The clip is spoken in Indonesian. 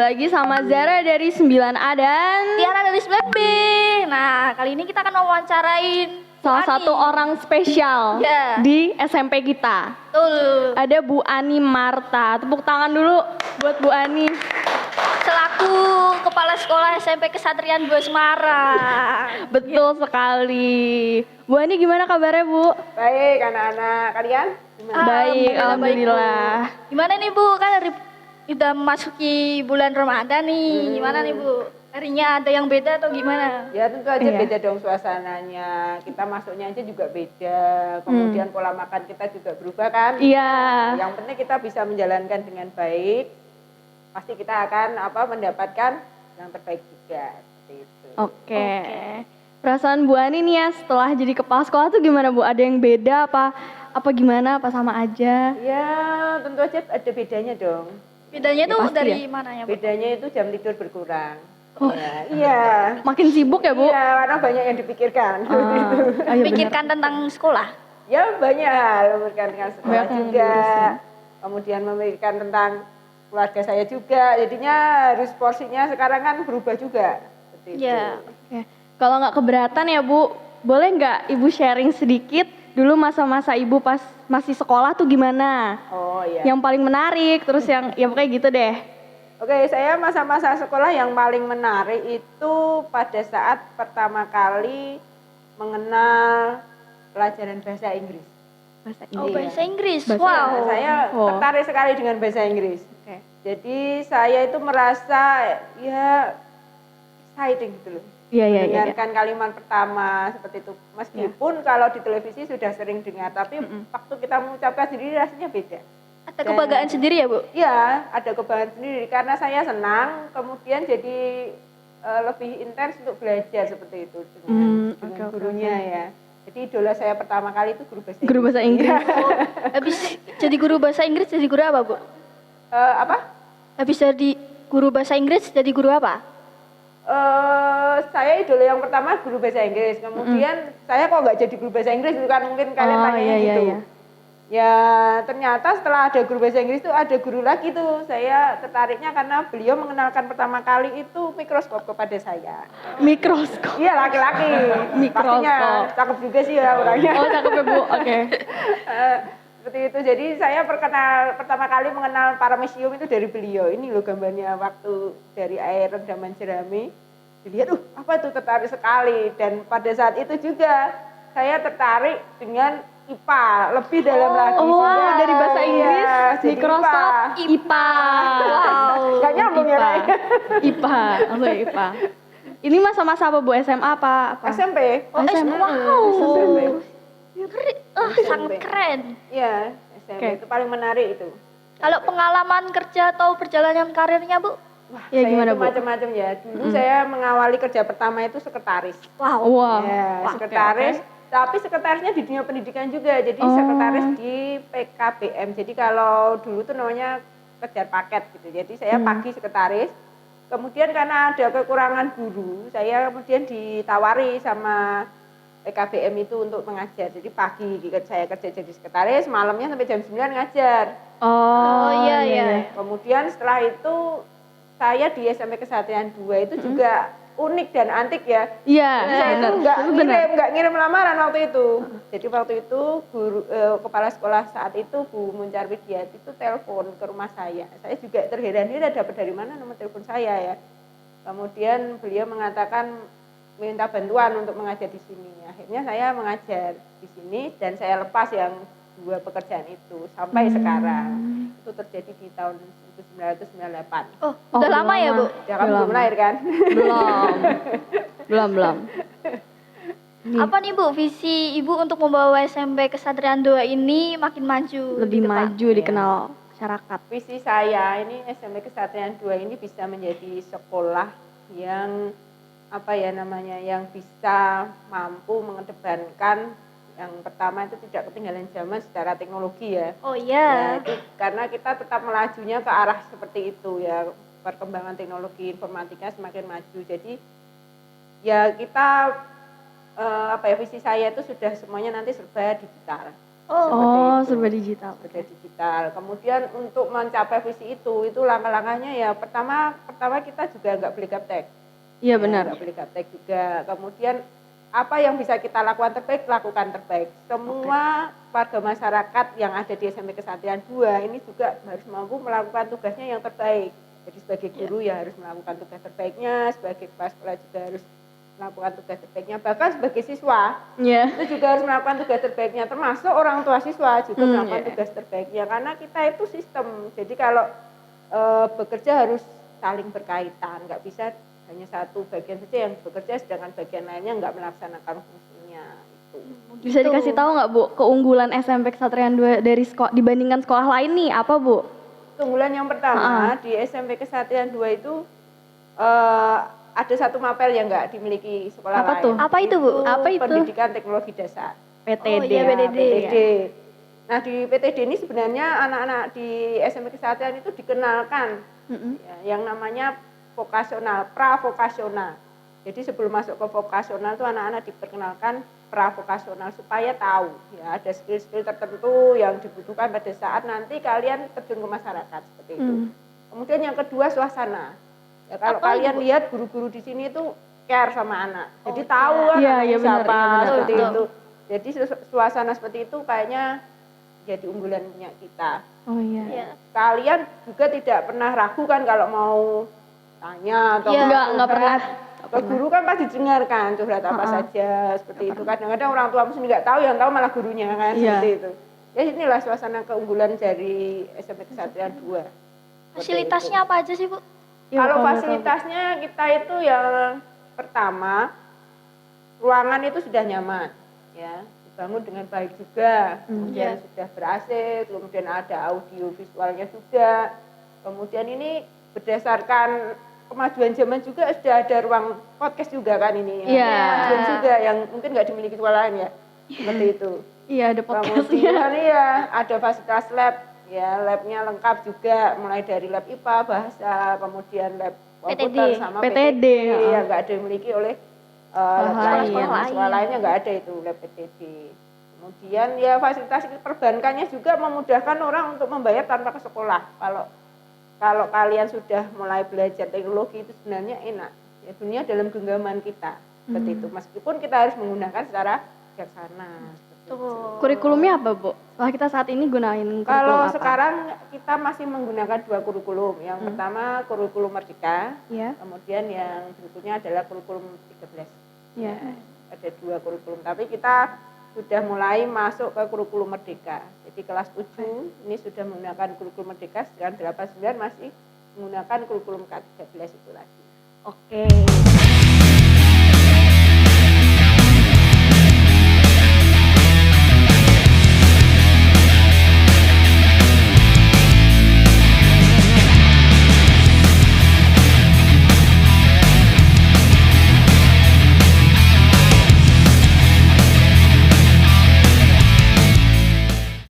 lagi sama Zara dari 9A dan Tiara dari 9B. Nah, kali ini kita akan mewawancarain salah Bu satu Ani. orang spesial Ya. di SMP kita. Betul. Ada Bu Ani Marta. Tepuk tangan dulu buat Bu Ani. Selaku Kepala Sekolah SMP Kesatrian 2 Semarang. Betul sekali. Bu Ani gimana kabarnya, Bu? Baik, anak-anak kalian? Gimana? Baik, alhamdulillah. Bu. Gimana nih Bu? Kan udah memasuki bulan Ramadan nih. Gimana nih Bu? Harinya ada yang beda atau gimana? Ya tentu aja Iya. beda dong suasananya. Kita masuknya aja juga beda. Kemudian pola makan kita juga berubah kan? Iya. Yang penting kita bisa menjalankan dengan baik. Pasti kita akan mendapatkan yang terbaik juga. Seperti itu. Oke. Perasaan Bu Ani nih ya setelah jadi kepala sekolah tuh gimana, Bu? Ada yang beda apa gimana? Apa sama aja? Ya tentu aja ada bedanya dong. Bedanya Ya, tuh pasti dari ya. mana ya Bu? Bedanya itu jam tidur berkurang. Oh. Ya, iya. Makin sibuk ya, Bu? Iya, karena banyak yang dipikirkan. Ah, iya Pikirkan tentang sekolah. Ya banyak hal, memikirkan dengan sekolah Banyak yang juga, diurusin. kemudian memikirkan tentang keluarga saya juga, jadinya harus porsinya sekarang kan berubah juga. Seperti itu. Ya. Oke. Kalau nggak keberatan ya, Bu, boleh nggak Ibu sharing sedikit dulu masa-masa Ibu pas masih sekolah tuh gimana? Oh iya. Yang paling menarik, terus yang ya pokoknya gitu deh. Oke, saya masa-masa sekolah yang paling menarik itu pada saat pertama kali mengenal pelajaran bahasa Inggris. Bahasa Oh, Iya. bahasa Inggris. Bahasa- Wow. Nah, saya Oh. tertarik sekali dengan bahasa Inggris. Oke. Jadi saya itu merasa ya exciting gitu loh. Iya, iya, iya. Mendengarkan kalimat pertama seperti itu. Meskipun kalau di televisi sudah sering dengar, tapi waktu kita mengucapkan sendiri rasanya beda. Ada kebanggaan sendiri ya Bu? Iya, ada kebanggaan sendiri karena saya senang, kemudian jadi lebih intens untuk belajar seperti itu dengan Oke, oke, gurunya ya. Jadi idola saya pertama kali itu guru bahasa Inggris. Guru bahasa Inggris. Oh, habis jadi guru bahasa Inggris jadi guru apa Bu? Apa? Habis jadi guru bahasa Inggris jadi guru apa? Saya idola yang pertama guru bahasa Inggris, kemudian saya kok nggak jadi guru bahasa Inggris itu kan mungkin kalian Oh, tanya iya, iya, gitu. iya. Ya ternyata setelah ada guru bahasa Inggris itu ada guru lagi tuh, saya tertariknya karena beliau mengenalkan pertama kali itu mikroskop kepada saya. Mikroskop. Iya laki-laki, Mikroskop. pastinya cakep juga sih ya orangnya. Oh, cakep ya, Bu. Oke. Seperti itu, jadi saya pertama kali mengenal paramecium itu dari beliau. Ini loh gambarnya waktu dari air rendaman jerami. Dilihat, apa itu, tertarik sekali. Dan pada saat itu juga saya tertarik dengan IPA, lebih dalam lagi. Oh, Sehingga, dari bahasa Inggris, iya, jadi mikroskop, IPA. Wow. Nggak nyambung ya, IPA. Ray? IPA, langsung IPA. Ini masa-masa apa, Bu? SMA apa? SMP. Oh, SMA. wow. SMP. Sangat keren. Iya, SMP Oke. itu paling menarik itu. Kalau pengalaman kerja atau perjalanan karirnya Bu? Wah, Ya, saya gimana, itu Bu? macam-macam ya. Dulu saya mengawali kerja pertama itu sekretaris. Wow. Wah. Ya, Wah, sekretaris. oke. Tapi sekretarisnya di dunia pendidikan juga. Jadi Oh. sekretaris di PKBM. Jadi kalau dulu tuh namanya kejar paket gitu. Jadi saya pagi sekretaris. Kemudian karena ada kekurangan guru, saya kemudian ditawari sama PKBM itu untuk mengajar. Jadi pagi saya kerja jadi sekretaris, malamnya sampai jam 9 ngajar. Oh, iya, iya. Kemudian setelah itu saya di SMP Kesatrian 2 itu juga unik dan antik ya. Iya, Saya itu benar. nggak ngirim lamaran waktu itu. Jadi waktu itu guru kepala sekolah saat itu Bu Muncar Widiati itu telepon ke rumah saya. Saya juga terheran-heran dapat dari mana nomor telepon saya ya. Kemudian beliau mengatakan minta bantuan untuk mengajar di sini. Akhirnya saya mengajar di sini dan saya lepas yang 2 pekerjaan itu sampai sekarang. Itu terjadi di tahun 1998. Oh, Oh, udah lama ya Bu? Ya kan Belum. belum lahir kan? Belum. Apa nih Bu visi Ibu untuk membawa SMP Kesatrian 2 ini makin maju? Lebih di depan? maju dikenal masyarakat. Visi saya ini SMP Kesatrian 2 ini bisa menjadi sekolah yang yang bisa mampu mengedepankan yang pertama itu tidak ketinggalan zaman secara teknologi ya. Oh Ya, iya. itu karena kita tetap melajunya ke arah seperti itu ya, perkembangan teknologi informatika semakin maju. Jadi ya kita visi saya itu sudah semuanya nanti serba digital. Oh, itu. serba digital. Serba digital. Kemudian untuk mencapai visi itu langkah-langkahnya ya pertama kita juga nggak beli gaptek. Iya Ya, benar. nggak beli gaptek juga. Kemudian apa yang bisa kita lakukan terbaik, lakukan terbaik. Semua warga masyarakat yang ada di SMP Kesatria 2 ini juga harus mampu melakukan tugasnya yang terbaik. Jadi sebagai guru ya harus melakukan tugas terbaiknya, sebagai kepala sekolah juga harus melakukan tugas terbaiknya, bahkan sebagai siswa Iya. itu juga harus melakukan tugas terbaiknya, termasuk orang tua siswa juga melakukan iya. tugas terbaiknya, karena kita itu sistem. Jadi kalau bekerja harus saling berkaitan, nggak bisa hanya satu bagian saja yang bekerja sedangkan bagian lainnya nggak melaksanakan fungsinya itu. Bisa dikasih tahu nggak Bu, keunggulan SMP Kesatrian 2 dari dibandingkan sekolah lain nih apa Bu? Keunggulan yang pertama di SMP Kesatria 2 itu ada satu mapel yang nggak dimiliki sekolah Apa lain. tuh? Apa itu, Bu? Apa itu? Pendidikan Teknologi Dasar. PTD. Oh, iya, Ya, PTD. PTD. Nah di PTD ini sebenarnya anak-anak di SMP Kesatria itu dikenalkan ya, yang namanya vokasional, pravokasional. Jadi sebelum masuk ke vokasional itu anak-anak diperkenalkan pravokasional supaya tahu ya ada skill-skill tertentu yang dibutuhkan pada saat nanti kalian terjun ke masyarakat seperti itu. Kemudian yang kedua suasana. Ya, kalau Apa kalian itu, Bu? lihat guru-guru di sini itu care sama anak. Jadi tahu kan Iya, anaknya iya benar, siapa iya benar. seperti Betul. itu. Jadi suasana seperti itu kayaknya jadi unggulan punya kita. Oh iya. Iya. Kalian juga tidak pernah ragu kan kalau mau tanya atau Iya. mau Nggak pernah. ke guru kan pasti dengarkan curhat apa saja seperti itu. Kadang-kadang orang tua mesti nggak tahu, yang tahu malah gurunya kan Iya. seperti itu. Ya inilah suasana keunggulan dari SMP Kesatria 2. Fasilitasnya apa aja sih, Bu? Iya, Kalau kalau boleh fasilitasnya kita itu yang pertama ruangan itu sudah nyaman ya, dibangun dengan baik juga, kemudian sudah ber-AC, kemudian ada audio visualnya juga. Kemudian ini berdasarkan kemajuan zaman juga sudah ada ruang podcast juga kan ini ya. Iya. Kemajuan juga yang mungkin nggak dimiliki sekolah lain ya. Seperti itu. Iya ada podcastnya. Kemudian iya ada fasilitas lab ya, labnya lengkap juga mulai dari lab IPA, bahasa, kemudian lab komputer PTD. sama PTD, yang nggak ada dimiliki oleh lain. sekolah lainnya nggak ada itu lab PTD. Kemudian ya fasilitas perbankannya juga memudahkan orang untuk membayar tanpa ke sekolah. Kalau kalian sudah mulai belajar teknologi itu sebenarnya enak. Ya dunia dalam genggaman kita seperti itu. Meskipun kita harus menggunakan secara bijaksana. Kurikulumnya apa Bu? Setelah kita saat ini gunain kurikulum Kalau apa? sekarang kita masih menggunakan dua kurikulum. Yang pertama kurikulum Merdeka, Iya. kemudian yang berikutnya adalah kurikulum 13. Iya. Ada dua kurikulum, tapi kita sudah mulai masuk ke kurikulum Merdeka. Jadi kelas 7 ini sudah menggunakan kurikulum Merdeka, sedangkan 8-9 masih menggunakan kurikulum K13 itu lagi. Oke.